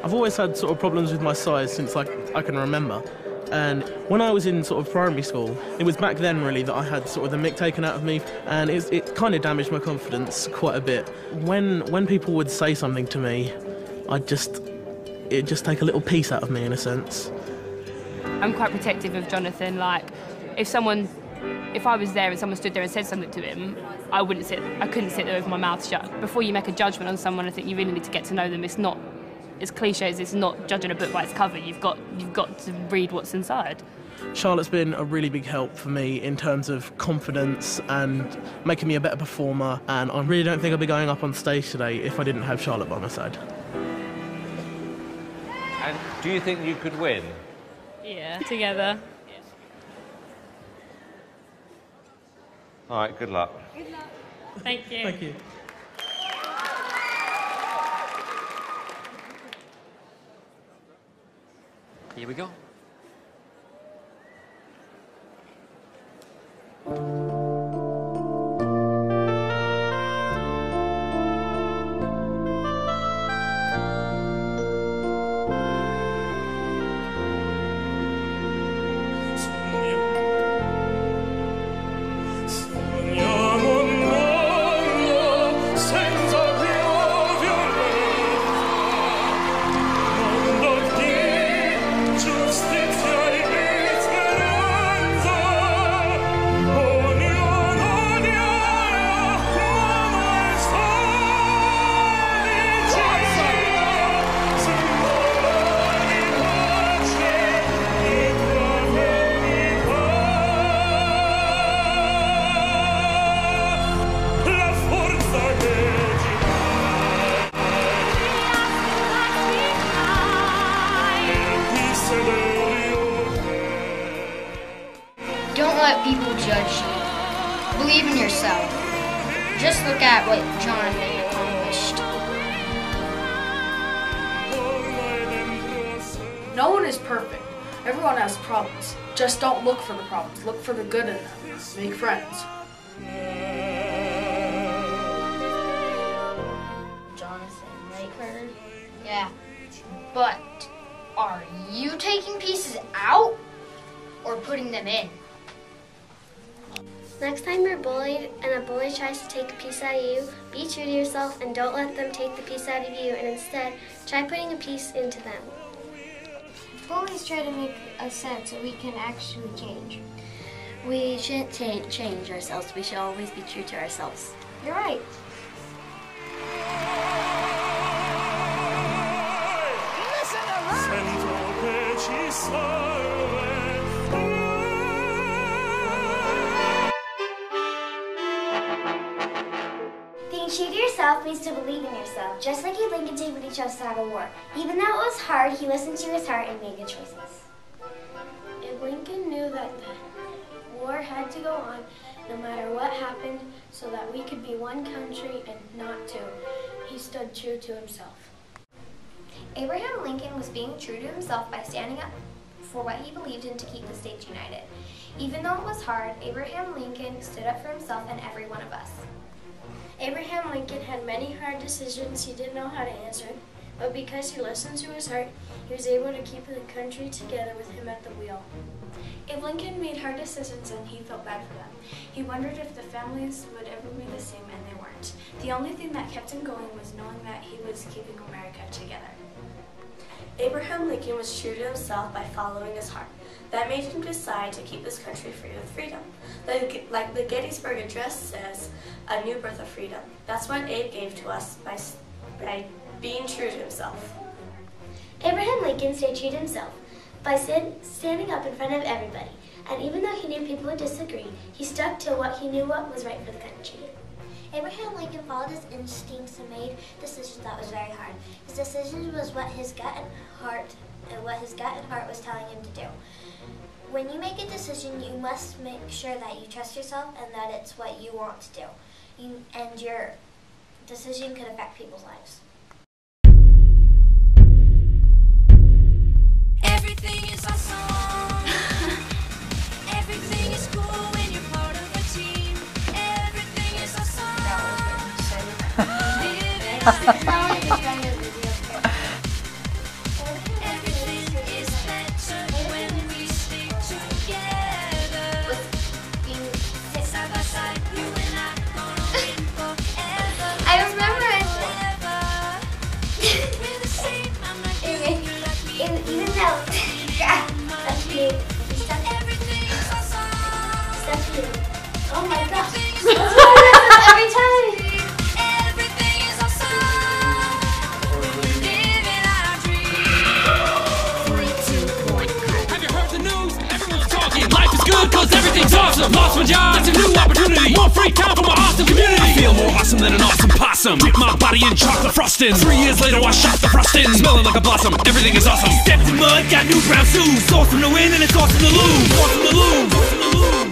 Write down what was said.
I've always had sort of problems with my size since I can remember. And when I was in sort of primary school, it was back then really that I had sort of the mick taken out of me, and it kind of damaged my confidence quite a bit. When people would say something to me, it'd just take a little piece out of me in a sense. I'm quite protective of Jonathan. Like, if I was there and someone stood there and said something to him, I couldn't sit there with my mouth shut. Before you make a judgment on someone, I think you really need to get to know them. It's not, as cliche as it's not judging a book by its cover. You've got to read what's inside. Charlotte's been a really big help for me in terms of confidence and making me a better performer, and I really don't think I'd be going up on stage today if I didn't have Charlotte by my side. And do you think you could win? Yeah, together. All right, good luck. Good luck. Thank you. Thank you. Here we go. Don't let people judge you. Believe in yourself. Just look at what Jonathan accomplished. No one is perfect. Everyone has problems. Just don't look for the problems. Look for the good in them. Make friends. Jonathan Raker? Yeah. But are you taking pieces out or putting them in? Next time you're bullied and a bully tries to take a piece out of you, be true to yourself and don't let them take the piece out of you, and instead try putting a piece into them. Bullies try to make us sad so we can actually change. We shouldn't change ourselves. We should always be true to ourselves. You're right. Being true to yourself means to believe in yourself, just like Abe Lincoln did when he chose to have a war. Even though it was hard, he listened to his heart and made good choices. Abe Lincoln knew that the war had to go on no matter what happened so that we could be one country and not two. He stood true to himself. Abraham Lincoln was being true to himself by standing up for what he believed in to keep the states united. Even though it was hard, Abraham Lincoln stood up for himself and every one of us. Abraham Lincoln had many hard decisions he didn't know how to answer, but because he listened to his heart, he was able to keep the country together with him at the wheel. Abe Lincoln made hard decisions and he felt bad for them. He wondered if the families would ever be the same, and they weren't. The only thing that kept him going was knowing that he was keeping America together. Abraham Lincoln was true to himself by following his heart. That made him decide to keep this country free with freedom. Like the Gettysburg Address says, a new birth of freedom. That's what Abe gave to us by being true to himself. Abraham Lincoln stayed true to himself by standing up in front of everybody. And even though he knew people would disagree, he stuck to what he knew what was right for the country. Abraham Lincoln followed his instincts and made decisions that was very hard. His decision was what his gut and heart was telling him to do. When you make a decision, you must make sure that you trust yourself and that it's what you want to do. And your decision could affect people's lives. Everything is awesome. Everything is cool when you're part of a team. Everything is awesome. Oh my gosh. That's what happens every time. Everything is awesome. Living out our dreams. 3, 2, 1, go. Have you heard the news? Everyone's talking. Life is good cause everything's awesome. Lost my job, that's a new opportunity. More free time for my awesome community. I feel more awesome than an awesome possum. Dip my body in chocolate frosting. 3 years later I shot the frosting. Smelling like a blossom, everything is awesome. Stepped in mud, got new brown shoes. Awesome to win and it's awesome to lose. Awesome to lose. Awesome to lose.